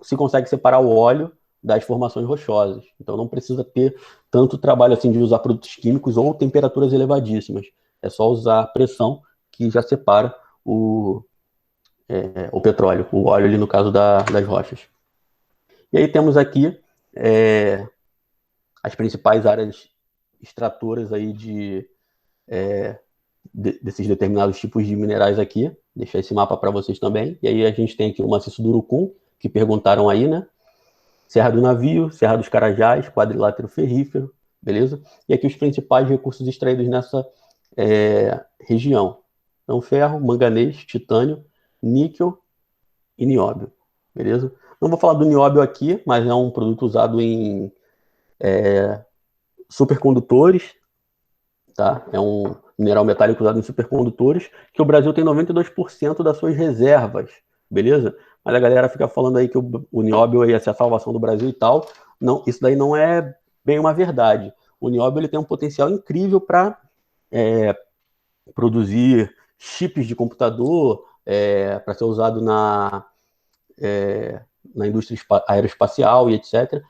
se consegue separar o óleo das formações rochosas. Então não precisa ter tanto trabalho assim de usar produtos químicos ou temperaturas elevadíssimas. É só usar pressão que já separa o petróleo, o óleo ali no caso das rochas. E aí temos aqui as principais áreas extratoras aí desses determinados tipos de minerais aqui. Deixar esse mapa para vocês também. E aí a gente tem aqui o maciço do Urucum, que perguntaram aí, né? Serra do Navio, Serra dos Carajás, quadrilátero ferrífero, beleza? E aqui os principais recursos extraídos nessa região. Então, ferro, manganês, titânio, níquel e nióbio, beleza? Não vou falar do nióbio aqui, mas é um produto usado em supercondutores, tá? É um mineral metálico usado em supercondutores, que o Brasil tem 92% das suas reservas, beleza? Mas a galera fica falando aí que o nióbio ia ser a salvação do Brasil e tal. Não, isso daí não é bem uma verdade. O nióbio ele tem um potencial incrível para produzir chips de computador, para ser usado na indústria aeroespacial e etc.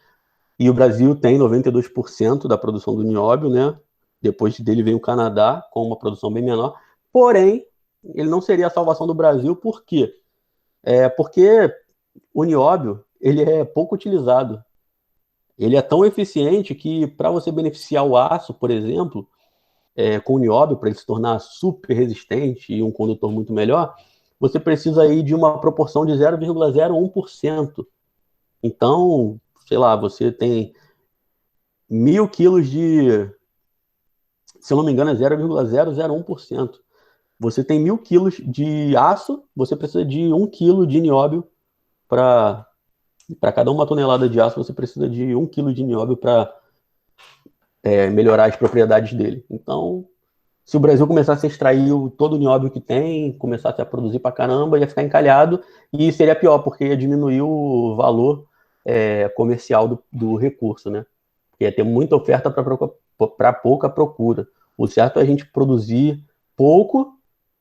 E o Brasil tem 92% da produção do nióbio, né? Depois dele vem o Canadá, com uma produção bem menor. Porém, ele não seria a salvação do Brasil, por quê? Porque o nióbio ele é pouco utilizado. Ele é tão eficiente que, para você beneficiar o aço, por exemplo, com o nióbio, para ele se tornar super resistente e um condutor muito melhor, você precisa aí de uma proporção de 0,01%. Então, sei lá, você tem 1.000 quilos de... Se eu não me engano, é 0,001%. Você tem 1.000 quilos de aço, você precisa de 1 quilo de nióbio para cada uma tonelada de aço, você precisa de 1 quilo de nióbio para melhorar as propriedades dele. Então, se o Brasil começasse a extrair todo o nióbio que tem, começasse a produzir para caramba, ia ficar encalhado e seria pior, porque ia diminuir o valor comercial do recurso, né? Porque ia ter muita oferta para pouca procura. O certo é a gente produzir pouco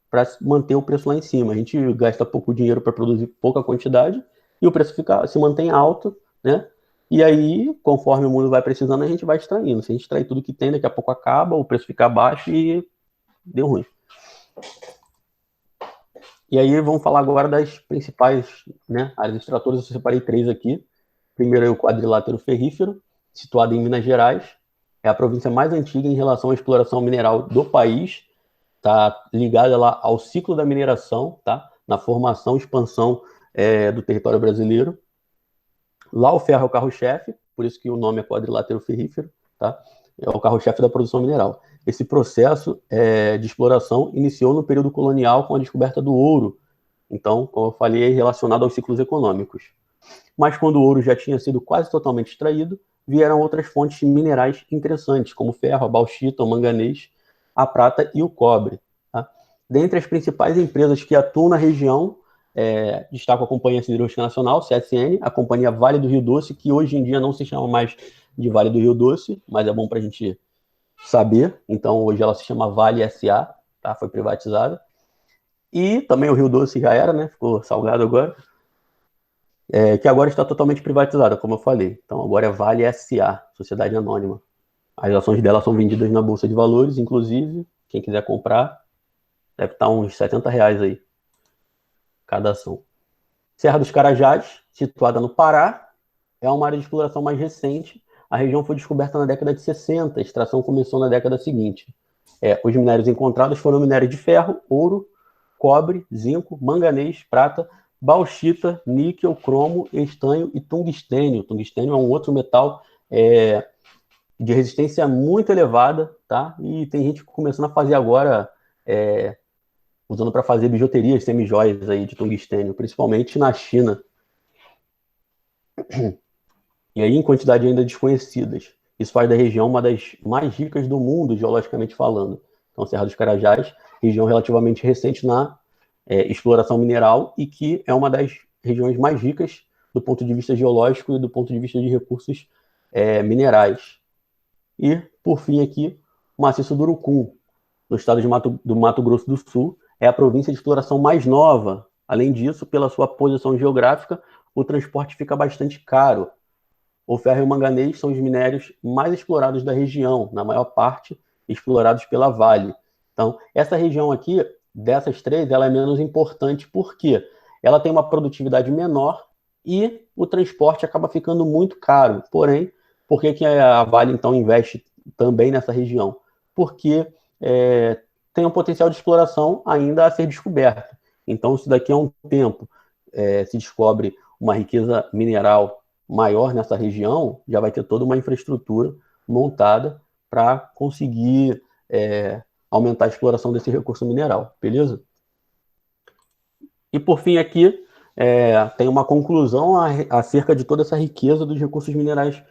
para manter o preço lá em cima. A gente gasta pouco dinheiro para produzir pouca quantidade e o preço se mantém alto, né? E aí, conforme o mundo vai precisando, a gente vai extraindo. Se a gente extrair tudo que tem, daqui a pouco acaba, o preço fica baixo e deu ruim. E aí, vamos falar agora das principais, né, áreas extratoras. Eu separei 3 aqui. Primeiro é o quadrilátero ferrífero, situado em Minas Gerais. É a província mais antiga em relação à exploração mineral do país. Está ligada lá ao ciclo da mineração, tá? Na formação e expansão do território brasileiro. Lá o ferro é o carro-chefe, por isso que o nome é quadrilátero ferrífero, tá? É o carro-chefe da produção mineral. Esse processo de exploração iniciou no período colonial com a descoberta do ouro. Então, como eu falei, é relacionado aos ciclos econômicos. Mas quando o ouro já tinha sido quase totalmente extraído, vieram outras fontes minerais interessantes, como o ferro, a bauxita, o manganês, a prata e o cobre. Tá? Dentre as principais empresas que atuam na região, destaco a Companhia Siderúrgica Nacional, CSN, a Companhia Vale do Rio Doce, que hoje em dia não se chama mais de Vale do Rio Doce, mas é bom para a gente saber. Então, hoje ela se chama Vale SA, tá? Foi privatizada. E também o Rio Doce já era, né? Ficou salgado agora. Que agora está totalmente privatizada, como eu falei. Então, agora é Vale SA, Sociedade Anônima. As ações dela são vendidas na Bolsa de Valores, inclusive. Quem quiser comprar, deve estar uns R$70 aí, cada ação. Serra dos Carajás, situada no Pará, é uma área de exploração mais recente. A região foi descoberta na década de 60, a extração começou na década seguinte. Os minérios encontrados foram minérios de ferro, ouro, cobre, zinco, manganês, prata, bauxita, níquel, cromo, estanho e tungstênio. Tungstênio é um outro metal de resistência muito elevada, tá? E tem gente começando a fazer agora, usando para fazer bijuterias, semijoias aí de tungstênio, principalmente na China. E aí em quantidade ainda desconhecidas. Isso faz da região uma das mais ricas do mundo, geologicamente falando. Então, Serra dos Carajás, região relativamente recente na exploração mineral e que é uma das regiões mais ricas do ponto de vista geológico e do ponto de vista de recursos minerais. E, por fim aqui, o maciço do Urucum, no estado do Mato Grosso do Sul, é a província de exploração mais nova. Além disso, pela sua posição geográfica, o transporte fica bastante caro. o ferro e o manganês são os minérios mais explorados da região, na maior parte explorados pela Vale. Então, essa região aqui, dessas três, ela é menos importante porque ela tem uma produtividade menor e o transporte acaba ficando muito caro. Porém, por que a Vale, então, investe também nessa região? Porque tem um potencial de exploração ainda a ser descoberto. Então, se daqui a um tempo se descobre uma riqueza mineral maior nessa região, já vai ter toda uma infraestrutura montada para conseguir aumentar a exploração desse recurso mineral, beleza? E por fim aqui, tem uma conclusão acerca de toda essa riqueza dos recursos minerais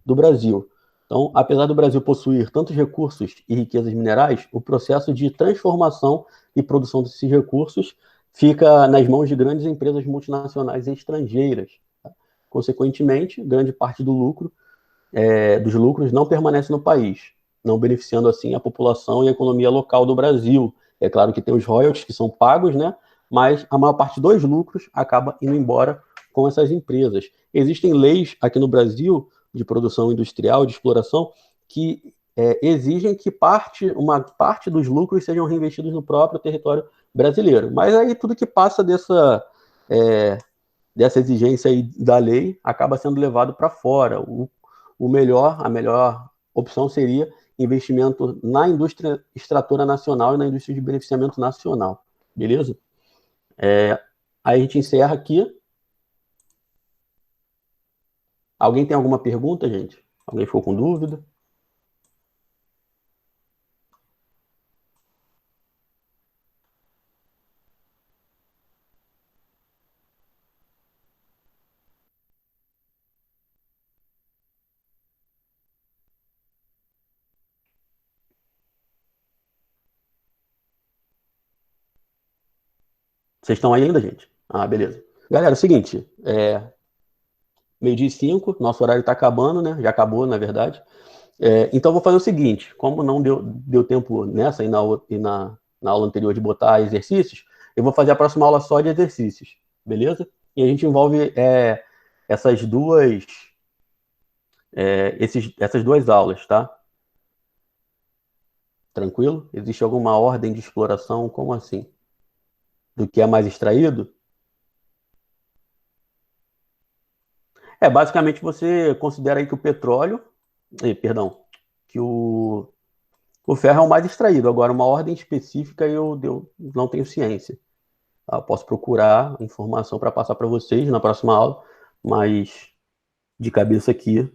do Brasil. Então, apesar do Brasil possuir tantos recursos e riquezas minerais, o processo de transformação e produção desses recursos fica nas mãos de grandes empresas multinacionais e estrangeiras. Tá? Consequentemente, grande parte dos lucros não permanece no país, não beneficiando assim a população e a economia local do Brasil. É claro que tem os royalties que são pagos, né? Mas a maior parte dos lucros acaba indo embora com essas empresas. Existem leis aqui no Brasil de produção industrial, de exploração, que exigem que uma parte dos lucros sejam reinvestidos no próprio território brasileiro. Mas aí tudo que passa dessa exigência aí da lei acaba sendo levado para fora. A melhor opção seria investimento na indústria extratora nacional e na indústria de beneficiamento nacional. Beleza? Aí a gente encerra aqui. Alguém tem alguma pergunta, gente? Alguém ficou com dúvida? Vocês estão aí ainda, gente? Ah, beleza. Galera, é o seguinte, 12h05, nosso horário está acabando, né? Já acabou, na verdade. Então, vou fazer o seguinte, como não deu tempo nessa e na aula anterior de botar exercícios, eu vou fazer a próxima aula só de exercícios, beleza? E a gente envolve essas duas aulas, tá? Tranquilo? Existe alguma ordem de exploração? Como assim? Do que é mais extraído? Basicamente você considera aí que o petróleo, perdão, que o ferro é o mais extraído. Agora, uma ordem específica eu não tenho ciência. Tá? Eu posso procurar informação para passar para vocês na próxima aula, mas de cabeça aqui,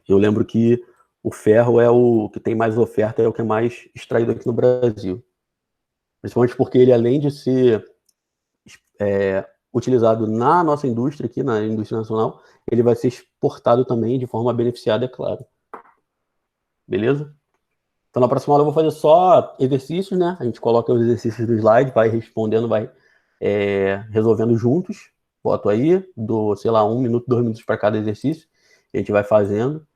eu lembro que o ferro é o que tem mais oferta, é o que é mais extraído aqui no Brasil. Principalmente porque ele, além de ser utilizado na nossa indústria, aqui na indústria nacional, ele vai ser exportado também de forma beneficiada, é claro. Beleza? Então, na próxima aula eu vou fazer só exercícios, né? A gente coloca os exercícios do slide, vai respondendo, vai resolvendo juntos. Boto aí, dou, sei lá, 1 minuto, 2 minutos para cada exercício. A gente vai fazendo.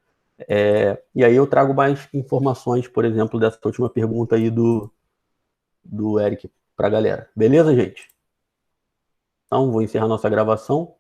E aí eu trago mais informações, por exemplo, dessa última pergunta aí do Eric para a galera. Beleza, gente? Então, vou encerrar nossa gravação.